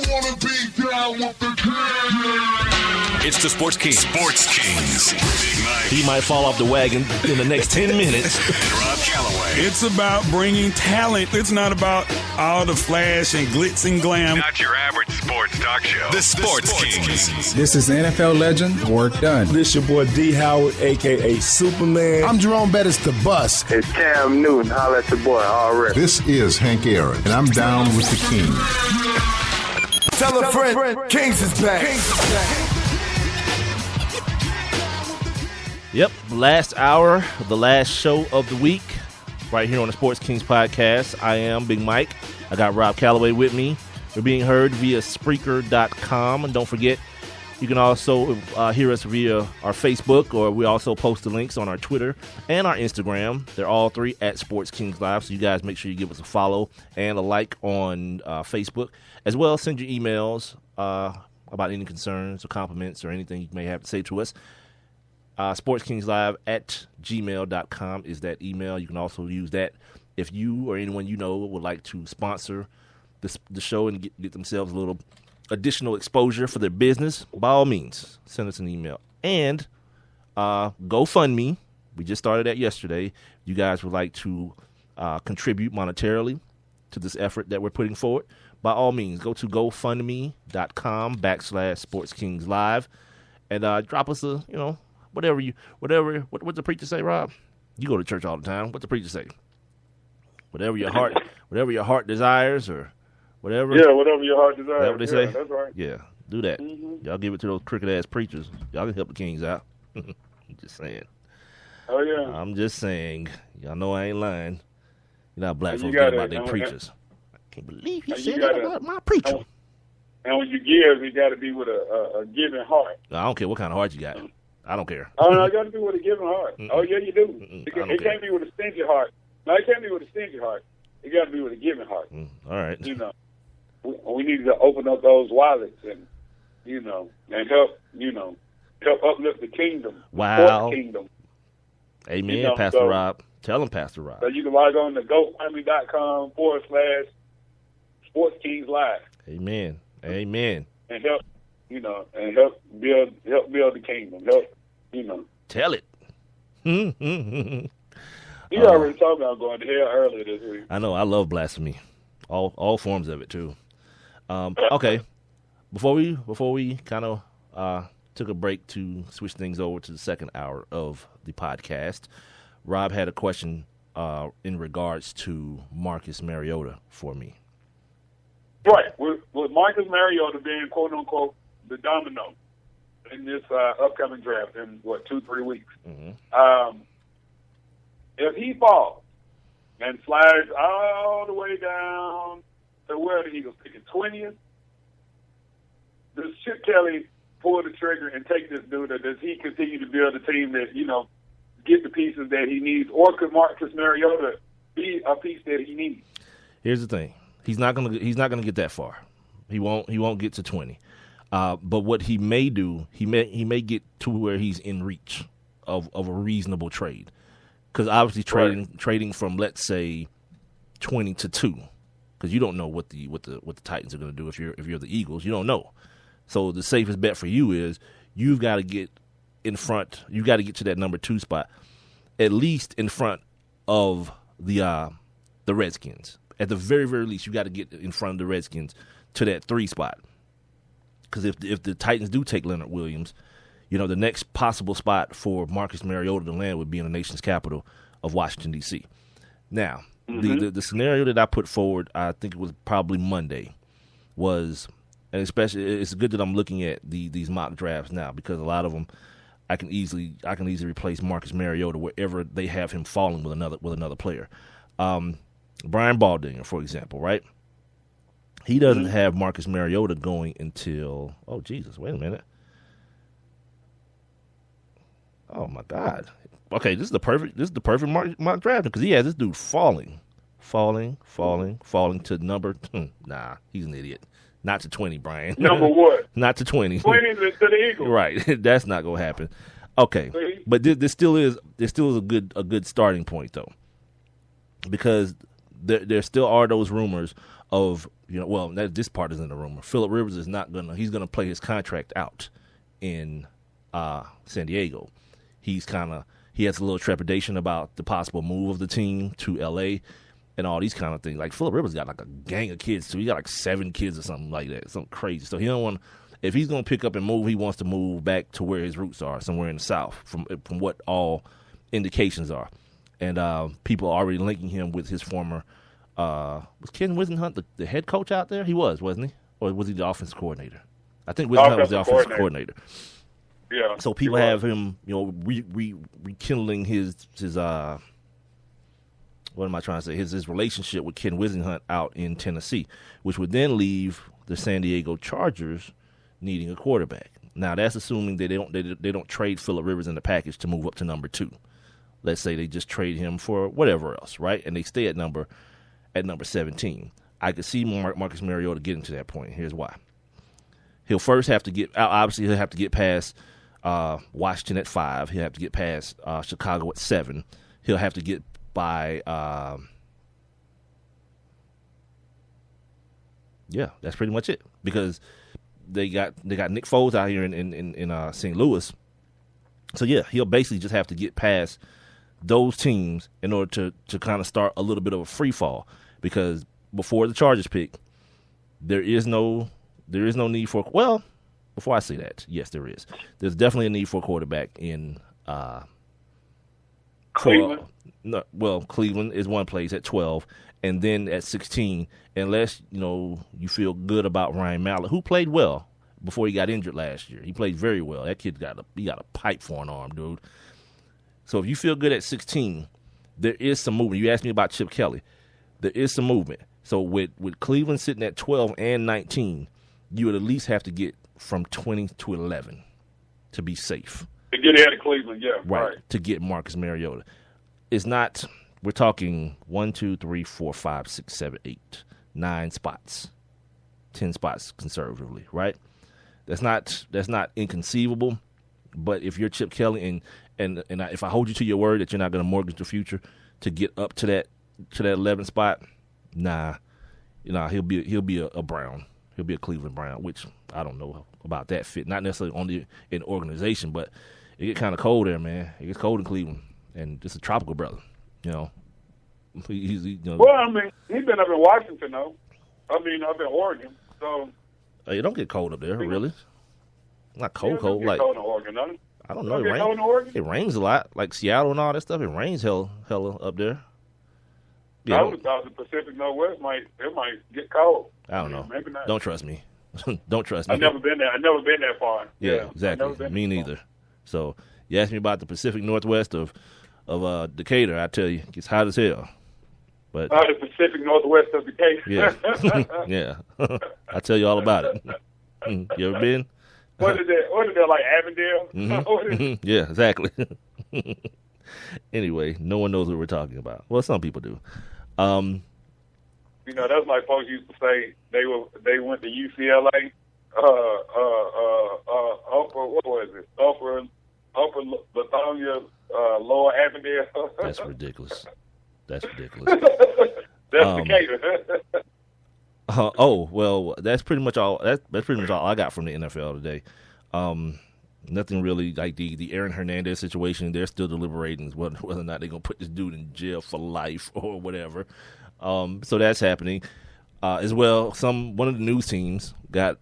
wanna be down with the king. It's the Sports Kings. Sports Kings. Big Mike. He might fall off the wagon in the next 10 minutes. And Rob Calloway. It's about bringing talent. It's not about all the flash and glitz and glam. Not your average sports talk show. The Sports Kings. This is NFL legend, Work Done. This your boy D. Howard, a.k.a. Superman. I'm Jerome Bettis, the bus. It's Cam Newton. Holla at your boy, already. This is Hank Aaron, and I'm down with the King. Tell a friend, Kings is back. Yep, last hour, the last show of the week, right here on the Sports Kings podcast. I am Big Mike. I got Rob Calloway with me. We're being heard via Spreaker.com. And don't forget, you can also hear us via our Facebook, or we also post the links on our Twitter and our Instagram. They're all three at Sports Kings Live, so you guys make sure you give us a follow and a like on Facebook. As well, send your emails about any concerns or compliments or anything you may have to say to us. SportsKingsLive at gmail.com is that email. You can also use that if you or anyone you know would like to sponsor the show and get themselves a little additional exposure for their business. By all means, send us an email. And GoFundMe, we just started that yesterday. You guys would like to contribute monetarily to this effort that we're putting forward. By all means, go to GoFundMe.com/SportsKingsLive and drop us a, whatever, what's the preacher say, Rob? You go to church all the time. What's the preacher say? Whatever your heart desires, or whatever. Yeah, whatever your heart desires. That's what they say? That's right. Yeah, do that. Mm-hmm. Y'all give it to those crooked-ass preachers. Y'all can help the Kings out. I'm just saying. Oh, yeah. I'm just saying. Y'all know I ain't lying. You know how black And folks you get gotta- about their preachers. I can't believe you and said you that gotta- about my preacher. And when you give, it got to be with a giving heart. I don't care what kind of heart you got. I don't care. Oh, no, it got to be with a giving heart. Oh, yeah, you do. It don't can't be with a stingy heart. No, it can't be with a stingy heart. It got to be with a giving heart. All right. We need to open up those wallets and help uplift the kingdom. Wow. The kingdom. Amen, Pastor Rob. Tell him, Pastor Rob. So you can log on to GoFundMe.com/SportsKingsLive. Amen. And help build the kingdom. Tell it. You already talked about going to hell earlier this week. I know. I love blasphemy. All forms of it, too. Okay. Before we kind of took a break to switch things over to the second hour of the podcast, Rob had a question in regards to Marcus Mariota for me. Right. With Marcus Mariota being, quote-unquote, the domino in this upcoming draft in, 2-3 weeks. Mm-hmm. If he falls and slides all the way down to where the Eagles picking 20th, does Chip Kelly pull the trigger and take this dude, or does he continue to build a team that, get the pieces that he needs, or could Marcus Mariota be a piece that he needs? Here's the thing. He's not gonna get that far. He won't get to 20. But what he may do, he may get to where he's in reach of a reasonable trade. Because obviously trading from, let's say, 20 to 2, because you don't know what the Titans are going to do if you're the Eagles. You don't know. So the safest bet for you is you've got to get in front. You got to get to that number 2 spot, at least in front of the Redskins. At the very, very least, you got to get in front of the Redskins to that 3 spot. Because if the Titans do take Leonard Williams, the next possible spot for Marcus Mariota to land would be in the nation's capital of Washington, D.C. Now, the scenario that I put forward, I think it was probably Monday, was, and especially it's good that I'm looking at these mock drafts now, because a lot of them I can easily replace Marcus Mariota wherever they have him falling with another player. Brian Baldinger, for example, right? He doesn't have Marcus Mariota going until, oh Jesus, wait a minute. Oh my God. Okay, this is the perfect mock draft, because he has this dude falling to number. Nah, he's an idiot. Not to 20, Brian. Number what? Not to 20. 20 to the Eagles. Right, that's not gonna happen. Okay, but this still is a good starting point though, because there still are those rumors of, this part isn't a rumor. Phillip Rivers is he's gonna play his contract out in San Diego. He has a little trepidation about the possible move of the team to LA and all these kind of things. Like Phillip Rivers got like a gang of kids too. He got like 7 kids or something like that, something crazy. So he don't want. If he's gonna pick up and move, he wants to move back to where his roots are, somewhere in the South, from what all indications are. And people are already linking him with his former. Was Ken Whisenhunt the head coach out there? He was, wasn't he? Or was he the offensive coordinator? I think Whisenhunt was the offensive coordinator. Yeah. So people have him, rekindling his what am I trying to say? His relationship with Ken Whisenhunt out in Tennessee, which would then leave the San Diego Chargers needing a quarterback. Now that's assuming they don't trade Phillip Rivers in the package to move up to number 2. Let's say they just trade him for whatever else, right? And they stay at number 17. I could see Marcus Mariota getting to that point. Here's why. He'll first have to get past Washington at 5. He'll have to get past Chicago at 7. He'll have to get by that's pretty much it, because they got Nick Foles out here in St. Louis. So yeah, he'll basically just have to get past those teams in order to kind of start a little bit of a free fall, because before the Chargers pick, there is no need for, well, before I say that, yes, there is. There's definitely a need for a quarterback in Cleveland. Cleveland is one place at 12, and then at 16, unless you feel good about Ryan Mallett, who played well before he got injured last year. He played very well. That kid got a pipe for an arm, dude. So if you feel good at 16, there is some movement. You asked me about Chip Kelly. There is some movement. So with Cleveland sitting at 12 and 19, you would at least have to get from 20 to 11 to be safe. To get ahead of Cleveland, yeah. Right. To get Marcus Mariota. It's not, we're talking 1, 2, 3, 4, 5, 6, 7, 8, 9 spots. 10 spots conservatively, right? That's not inconceivable. But if you're Chip Kelly and if I hold you to your word that you're not going to mortgage the future to get up to that 11th spot, he'll be a Brown. He'll be a Cleveland Brown, which I don't know about that fit. Not necessarily only in organization, but it gets kind of cold there, man. It gets cold in Cleveland, and it's a tropical brother. Well, I mean, he's been up in Washington, though. I mean, up in Oregon, so. It don't get cold up there, really. Not cold. Cold in Oregon, doesn't it? I don't know. Cold in Oregon? It rains a lot, like Seattle and all that stuff. It rains hella up there. I would thought the Pacific Northwest might get cold. I don't know. Maybe not. Don't trust me. Don't trust me. I've never been there. I've never been that far. Yeah, exactly. Me neither. So you asked me about the Pacific Northwest of Decatur. I tell you, it's hot as hell. But the Pacific Northwest of Decatur. Yeah, yeah. I tell you all about it. You ever been? What is that like Avondale? Mm-hmm. Yeah, exactly. Anyway, no one knows what we're talking about. Well, some people do. That's like folks used to say they went to UCLA. Upper Lithonia, Lower Avondale. That's ridiculous. That's Decatur. Well, that's pretty much all. That's pretty much all I got from the NFL today. Nothing really, like the Aaron Hernandez situation. They're still deliberating whether or not they're gonna put this dude in jail for life or whatever. So that's happening as well. One of the news teams got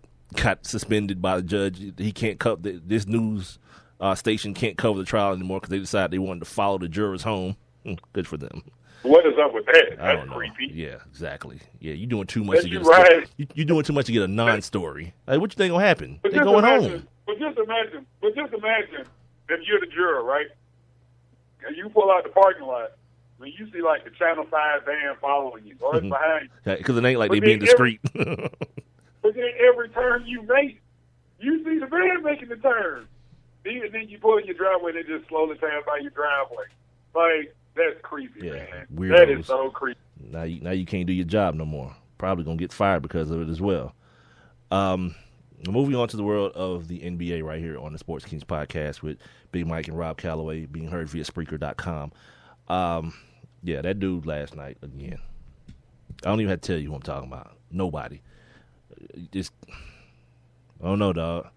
suspended by the judge. He can't cover this news station can't cover the trial anymore because they decided they wanted to follow the jurors home. Good for them. What is up with that? That's creepy. Yeah, exactly. Yeah, you're doing too much to get you're doing too much to get a non-story. Like, what you think gonna happen? They're going home. But just imagine if you're the juror, right? And you pull out the parking lot, when you see like the Channel 5 van following you, or it's behind you. Because it ain't like they being discreet. But then every turn you make, you see the van making the turn. And then you pull in your driveway and they just slowly pass by your driveway. Like, that's creepy, man. Weirdos. That is so creepy. Now you can't do your job no more. Probably going to get fired because of it as well. Moving on to the world of the NBA right here on the Sports Kings podcast with Big Mike and Rob Calloway, being heard via Spreaker.com. That dude last night, again. I don't even have to tell you who I'm talking about. Nobody. Just, I don't know, dog.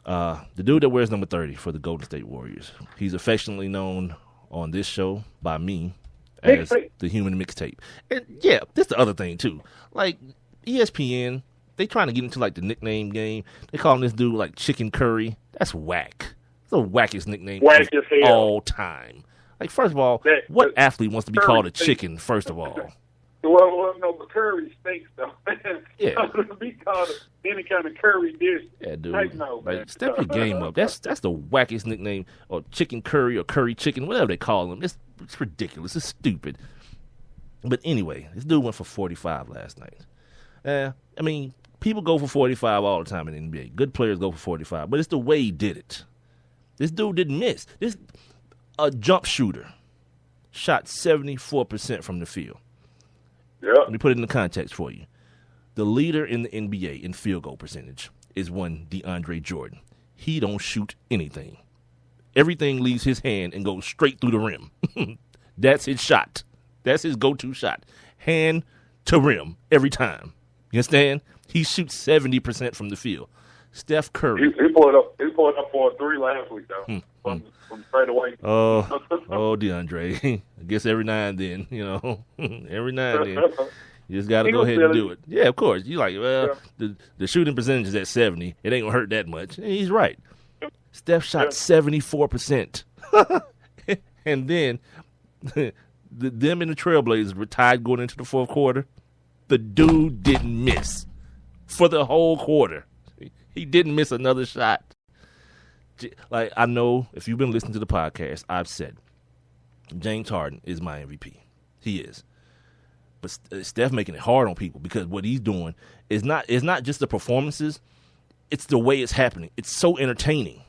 The dude that wears number 30 for the Golden State Warriors, he's affectionately known on this show by me as the Human Mixtape. And yeah, this the other thing too. Like ESPN, they trying to get into like the nickname game. They calling this dude like Chicken Curry. That's whack. It's the wackest nickname of all time. Like, first of all, what athlete wants to be called a chicken, first of all? Well, no, but curry stinks, though. Yeah. To be called any kind of curry dish. Yeah, dude. Heck no, man. Like, step your game up. That's the wackest nickname, or chicken curry or curry chicken, whatever they call them. It's ridiculous. It's stupid. But anyway, this dude went for 45 last night. I mean, people go for 45 all the time in the NBA. Good players go for 45, but it's the way he did it. This dude didn't miss. A jump shooter shot 74% from the field. Yep. Let me put it in the context for you. The leader in the NBA in field goal percentage is one DeAndre Jordan. He don't shoot anything. Everything leaves his hand and goes straight through the rim. That's his shot. That's his go-to shot. Hand to rim every time. You understand? He shoots 70% from the field. Steph Curry. He pulled up for a 3 last week, though. From straight away. Oh, DeAndre. I guess every now and then, every now and then. You just got to go ahead and do it. Yeah, of course. You're like, well, the shooting percentage is at 70. It ain't going to hurt that much. And he's right. Steph shot 74%. And then them and the Trailblazers were tied going into the fourth quarter. The dude didn't miss for the whole quarter. He didn't miss another shot. Like, I know if you've been listening to the podcast, I've said James Harden is my MVP. He is. But Steph making it hard on people because what he's doing is not just the performances, it's the way it's happening. It's so entertaining.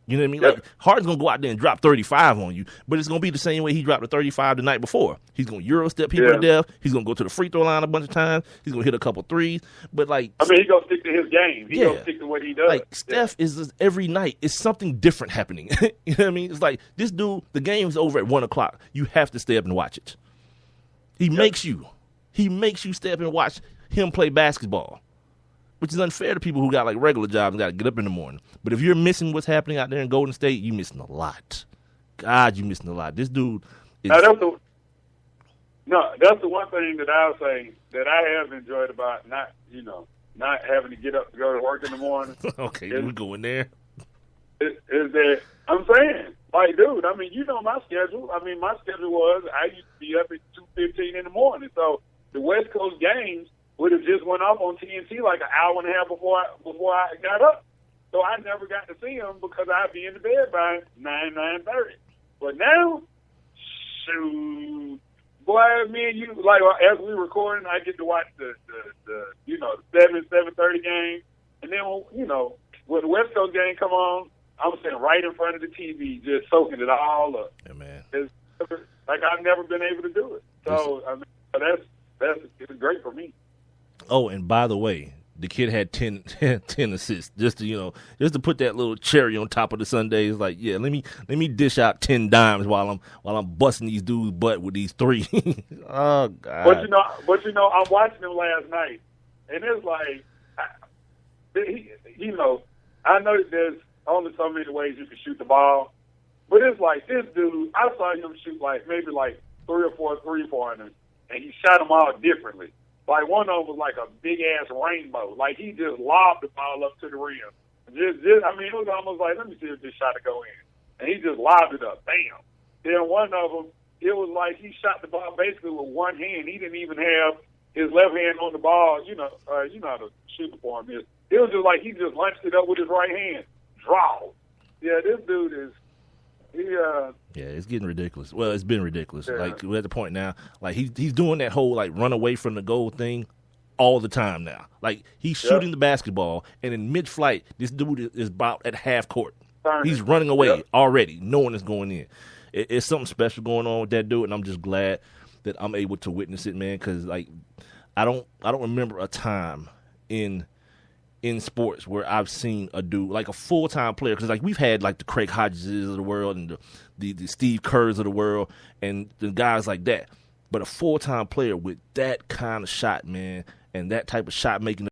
You know what I mean? Like, Harden's going to go out there and drop 35 on you, but it's going to be the same way he dropped the 35 the night before. He's going to Euro step people to death. He's going to go to the free throw line a bunch of times. He's going to hit a couple threes. But, like, I mean, he's going to stick to his game. He's going to stick to what he does. Like, Steph is just, every night, it's something different happening. You know what I mean? It's like, this dude, the game's over at 1 o'clock. You have to stay up and watch it. He makes you stay up and watch him play basketball, which is unfair to people who got, like, regular jobs and got to get up in the morning. But if you're missing what's happening out there in Golden State, you're missing a lot. God, you're missing a lot. This dude is... That's the one thing that I'll say that I have enjoyed about not having to get up to go to work in the morning. Okay, we going there. Is that I'm saying, like, dude, I mean, you know my schedule. I mean, my schedule was I used to be up at 2:15 in the morning. So the West Coast games would have just went off on TNT like an hour and a half before I got up. So I never got to see them because I'd be in the bed by 9:30. But now, shoot, boy, me and you, like, as we recording, I get to watch the 7:30 game. And then, when the West Coast game come on, I'm sitting right in front of the TV just soaking it all up. Yeah, man. It's like I've never been able to do it. So, I mean, it's great for me. Oh, and by the way, the kid had 10 assists just to put that little cherry on top of the sundae. It's like, yeah, let me dish out 10 dimes while I'm busting these dudes' butt with these 3. Oh God. But I'm watching them last night, and it's like, I know that there's only so many ways you can shoot the ball, but it's like this dude. I saw him shoot maybe 3 or 4 3-pointers, and he shot them all differently. Like, one of them was like a big-ass rainbow. Like, he just lobbed the ball up to the rim. It was almost like, let me see if this shot to go in. And he just lobbed it up. Bam. Then one of them, it was like he shot the ball basically with one hand. He didn't even have his left hand on the ball. You know how to shoot the form is. It was just like he just launched it up with his right hand. Draw. Yeah, this dude is... Yeah, it's getting ridiculous. Well, it's been ridiculous. Yeah. Like, we're at the point now, like, he's doing that whole, like, run away from the goal thing all the time now. Like, he's shooting the basketball, and in mid-flight, this dude is about at half court. He's running away already, knowing it's going in. It's something special going on with that dude, and I'm just glad that I'm able to witness it, man, because, like, I don't remember a time in sports where I've seen a dude, like a full-time player, because, like, we've had, like, the Craig Hodgeses of the world and the Steve Kerrs of the world and the guys like that. But a full-time player with that kind of shot, man, and that type of shot making